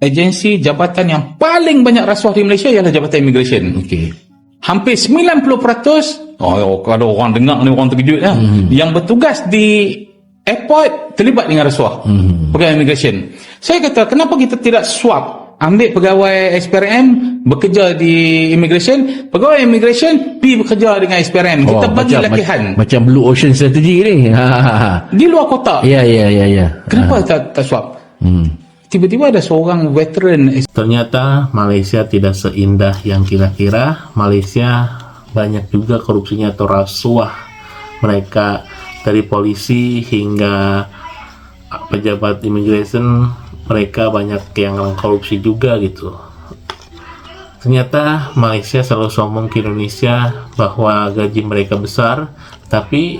agensi jabatan yang paling banyak rasuah di Malaysia ialah Jabatan Immigration. Okey. Hampir 90%, kalau orang dengar ni orang terkejut lah, yang bertugas di airport terlibat dengan rasuah. Pegawai immigration. Saya kata, kenapa kita tidak swap? Ambil pegawai SPRM bekerja di immigration, pegawai immigration pergi bekerja dengan SPRM. Kita bagi latihan. Macam Blue Ocean Strategy ni. Di luar kotak. Ya. Kenapa tak swap? Tiba-tiba ada seorang veteran. Ternyata Malaysia tidak seindah yang kira-kira. Malaysia banyak juga korupsinya atau rasuah mereka, dari polisi hingga pejabat immigration, mereka banyak yang korupsi juga gitu. Ternyata Malaysia selalu sombong ke Indonesia bahwa gaji mereka besar, tapi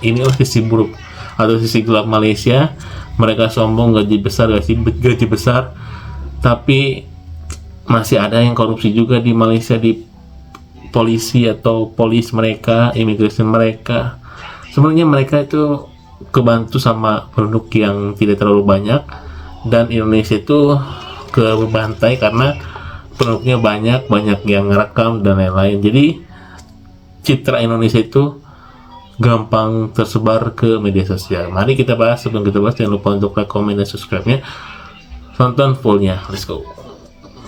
ini sisi buruk atau sisi gelap Malaysia. Mereka sombong gaji besar, tapi masih ada yang korupsi juga di Malaysia, di polisi atau polis mereka, immigration mereka. Sebenarnya mereka itu kebantu sama penduduk yang tidak terlalu banyak, dan Indonesia itu kebantai karena penduduknya banyak yang ngerekam dan lain-lain. Jadi citra Indonesia itu gampang tersebar ke media sosial. Mari kita bahas. Sebelum kita bahas, jangan lupa untuk like, komen, dan subscribe-nya. Tonton fullnya. Let's go.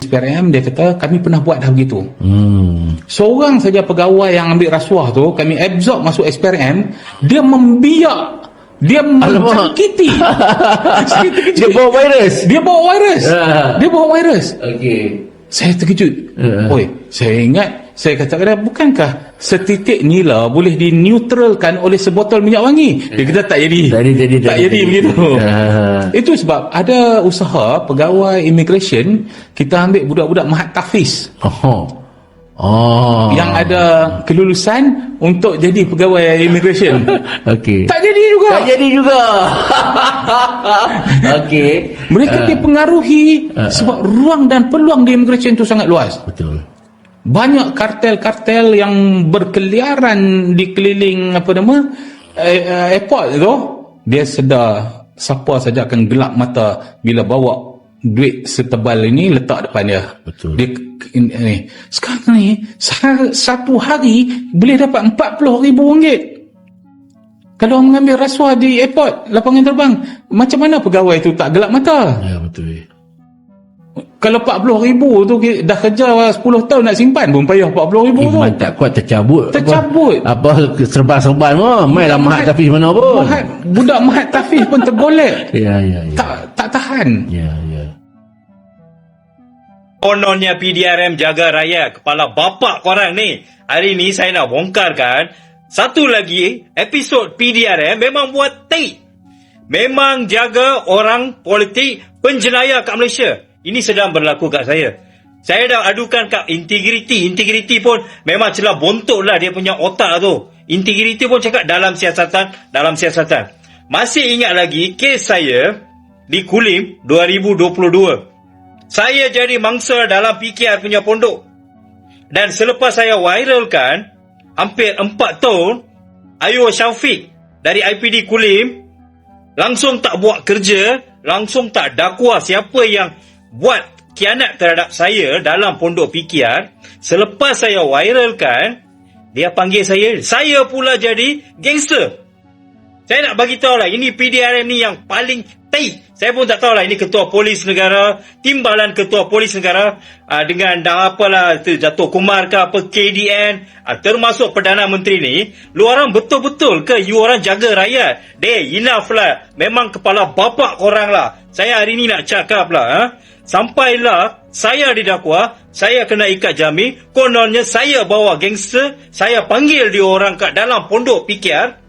SPRM dia kata kami pernah buat dah begitu. Seorang saja pegawai yang ambil rasuah tu kami absorb masuk SPRM, dia membiak, dia menjangkiti. Dia bawa virus. Okey. Saya terkejut. Saya ingat, saya kata, bukankah setitik nila boleh dineutralkan oleh sebotol minyak wangi? Dia kata tak jadi. Tak jadi begitu. Itu sebab ada usaha pegawai immigration, kita ambil budak-budak Mahat Tafiz. Yang ada kelulusan untuk jadi pegawai immigration. Okey. Tak jadi juga. Okey. Mereka dipengaruhi sebab ruang dan peluang di immigration itu sangat luas. Betul. Banyak kartel-kartel yang berkeliaran di keliling airport tu. Dia sedar siapa saja akan gelap mata bila bawa duit setebal ini letak depan dia. Betul. Dia sekarang ni satu hari boleh dapat RM40,000. Kalau mengambil rasuah di airport, lapangan terbang, macam mana pegawai itu tak gelap mata? Ya, betul. Kalau RM40,000 tu dah kerja 10 tahun nak simpan pun payah RM40,000 tu. Iman tak kuat tercabut. Apa serban-serban mainlah Mahat Tafiz mana pun. Budak Mahat Tafiz pun tergolek. Ya. Tak tahan. Ya. Kononnya PDRM jaga rakyat, kepala bapak korang ni. Hari ni saya nak bongkarkan satu lagi episod PDRM memang buat tai. Memang jaga orang politik penjenayah kat Malaysia. Ini sedang berlaku kat saya. Saya dah adukan kat integriti. Integriti pun memang celah bontok lah dia punya otak tu. Integriti pun cakap dalam siasatan. Masih ingat lagi kes saya di Kulim 2022. Saya jadi mangsa dalam PKR punya pondok. Dan selepas saya viralkan, hampir 4 tahun, Ayu Syafiq dari IPD Kulim langsung tak buat kerja, langsung tak dakwa siapa yang buat khianat terhadap saya dalam pondok PKR. Selepas saya viralkan, dia panggil saya pula jadi gangster. Saya nak bagi tahu lah, ini PDRM ni yang paling tai. Saya pun tak tahu lah, ini ketua polis negara, timbalan ketua polis negara, dengan Datuk Kumar ke apa, KDN, termasuk Perdana Menteri ni. Lu orang betul-betul ke you orang jaga rakyat? Enough lah. Memang kepala bapak korang lah. Saya hari ni nak cakap lah. Sampailah saya didakwa, saya kena ikat jamin. Kononnya saya bawa gangster, saya panggil dia orang kat dalam pondok PKR.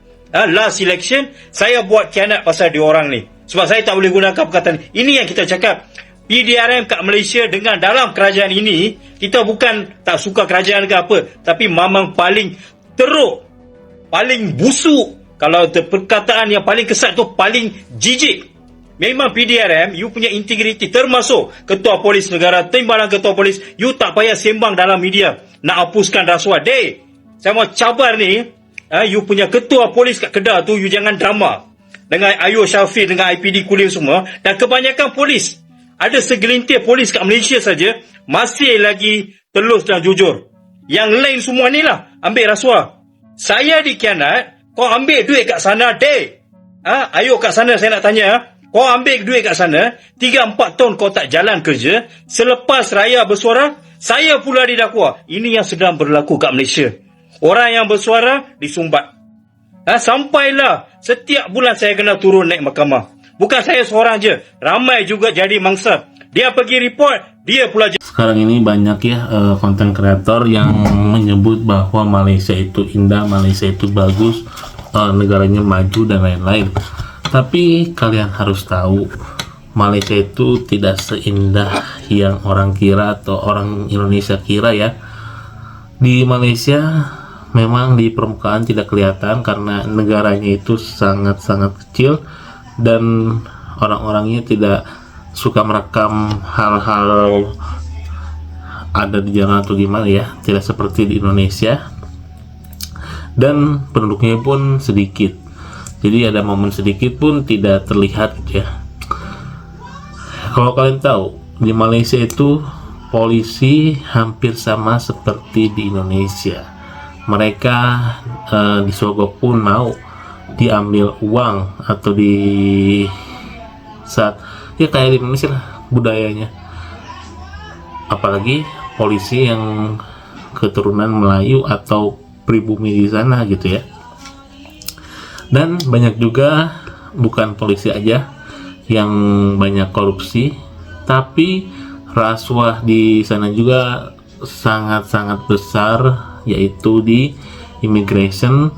Last election, saya buat khianat pasal dia orang ni. Sebab saya tak boleh gunakan perkataan ni. Ini yang kita cakap. PDRM kat Malaysia dengan dalam kerajaan ini, kita bukan tak suka kerajaan ke apa, tapi memang paling teruk, paling busuk. Kalau perkataan yang paling kesat tu paling jijik. Memang PDRM, you punya integriti, termasuk ketua polis negara, timbalan ketua polis, you tak payah sembang dalam media nak hapuskan rasuah. Saya mau cabar ni, you punya ketua polis kat Kedah tu, you jangan drama dengan Ayu Syafiq, dengan IPD Kulim semua, dan kebanyakan polis. ada segelintir polis kat Malaysia saja masih lagi telus dan jujur. Yang lain semua ni lah ambil rasuah. Saya dikhianat, kau ambil duit kat sana, dek. Ayo kat sana saya nak tanya. Kau ambil duit kat sana, 3-4 tahun kau tak jalan kerja, selepas raya bersuara, saya pula didakwa. Ini yang sedang berlaku kat Malaysia. Orang yang bersuara disumbat. Sampailah setiap bulan saya kena turun naik mahkamah. Bukan saya seorang je, ramai juga jadi mangsa. Dia pergi report, dia pula Sekarang ini banyak ya konten kreator yang menyebut bahwa Malaysia itu indah, Malaysia itu bagus, negaranya maju dan lain-lain. Tapi kalian harus tahu, Malaysia itu tidak seindah yang orang kira atau orang Indonesia kira ya. Di Malaysia memang di permukaan tidak kelihatan karena negaranya itu sangat-sangat kecil dan orang-orangnya tidak suka merekam hal-hal ada di jalan atau gimana ya, tidak seperti di Indonesia. Dan penduduknya pun sedikit, jadi ada momen sedikit pun tidak terlihat gitu ya. Kalau kalian tahu, di Malaysia itu polisi hampir sama seperti di Indonesia. Mereka disogok pun mau diambil uang atau di saat ya kayak di Indonesia lah budayanya. Apalagi polisi yang keturunan Melayu atau pribumi di sana gitu ya. Dan banyak juga bukan polisi aja yang banyak korupsi, tapi rasuah di sana juga sangat-sangat besar, yaitu di immigration.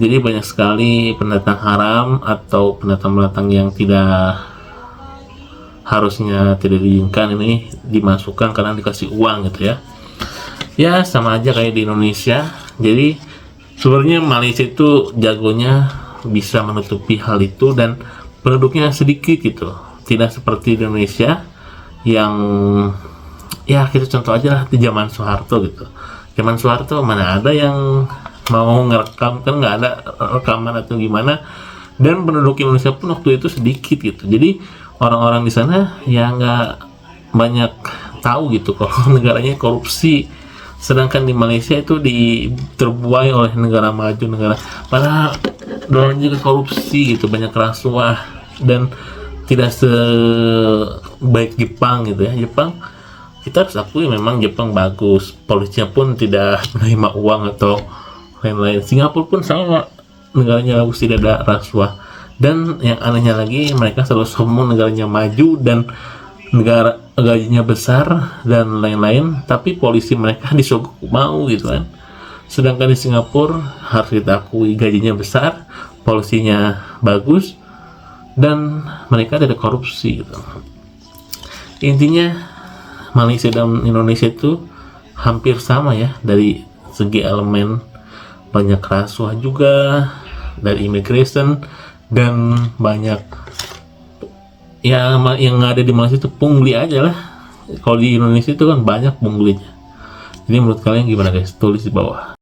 Jadi banyak sekali pendatang haram atau pendatang-pendatang yang tidak harusnya tidak diizinkan ini dimasukkan karena dikasih uang gitu ya. Ya sama aja kayak di Indonesia. Jadi sebenarnya Malaysia itu jagonya bisa menutupi hal itu dan penduduknya sedikit gitu, tidak seperti di Indonesia yang ya kita contoh aja lah di zaman Soeharto gitu. Zaman Soeharto mana ada yang mau ngerekam, kan nggak ada rekaman atau gimana, dan penduduk Indonesia pun waktu itu sedikit gitu. Jadi orang-orang di sana ya nggak banyak tahu gitu kalau negaranya korupsi. Sedangkan di Malaysia itu terbuai oleh negara maju, negara padahal orang juga korupsi gitu, banyak rasuah dan tidak sebaik Jepang gitu ya. Jepang kita harus akui memang Jepang bagus, polisinya pun tidak menerima uang atau lain-lain. Singapura pun sama, negaranya bagus, tidak ada rasuah. Dan yang anehnya lagi, mereka selalu sombong negaranya maju dan negara gajinya besar dan lain-lain, tapi polisi mereka disogok mau gitu kan. Sedangkan di Singapura harus kita akui gajinya besar, polisinya bagus, dan mereka tidak korupsi gitu. Intinya Malaysia dan Indonesia itu hampir sama ya dari segi elemen, banyak rasuah juga dari immigration dan banyak ya yang ada di Malaysia itu pungli aja lah. Kalau di Indonesia itu kan banyak punglinya. Jadi menurut kalian gimana guys? Tulis di bawah.